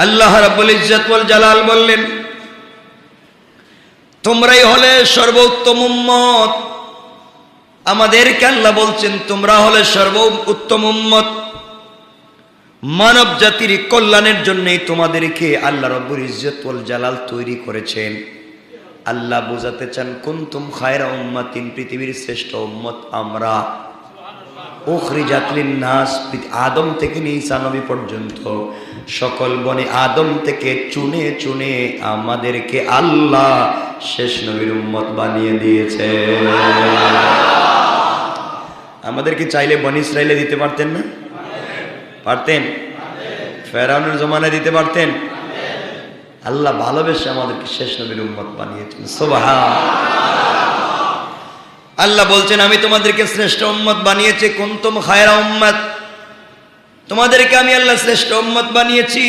আল্লাহ রাব্বুল ইজ্জত ওয়াল জালাল বললেন, তোমরাই হলে সর্বোত্তম উম্মত। আমাদেরকে আল্লাহ বলছেন তোমরা হলে সর্বোত্তম উম্মত। মানব জাতির কল্যাণের জন্যই তোমাদেরকে আল্লাহ রাব্বুল ইজ্জত ওয়াল জালাল তৈরি করেছেন। আল্লাহ বোঝাতে চান কুনতুম খায়রা উম্মাতিন, পৃথিবীর শ্রেষ্ঠ উম্মত আমরা। উখরিজাত লিন-নাস, আদম থেকে ঈসা নবী পর্যন্ত সকল বনি আদম থেকে চুনে চুনে আমাদেরকে আল্লাহ শেষ নবীর উম্মত বানিয়ে দিয়েছে। আমাদেরকে চাইলে বনি ইসরাইলে দিতে পারতেন না? পারতেন? ফেরাউনের জমানায় দিতে পারতেন? আল্লাহ ভালোবেসে আমাদেরকে শেষ নবীর উম্মত বানিয়েছেন। সুবহানাল্লাহ। আল্লাহ বলছেন আমি তোমাদেরকে শ্রেষ্ঠ উম্মত বানিয়েছি। কুনতুম খায়রা উম্মাত, তোমাদেরকে আমি আল্লাহ শ্রেষ্ঠ উম্মত বানিয়েছি।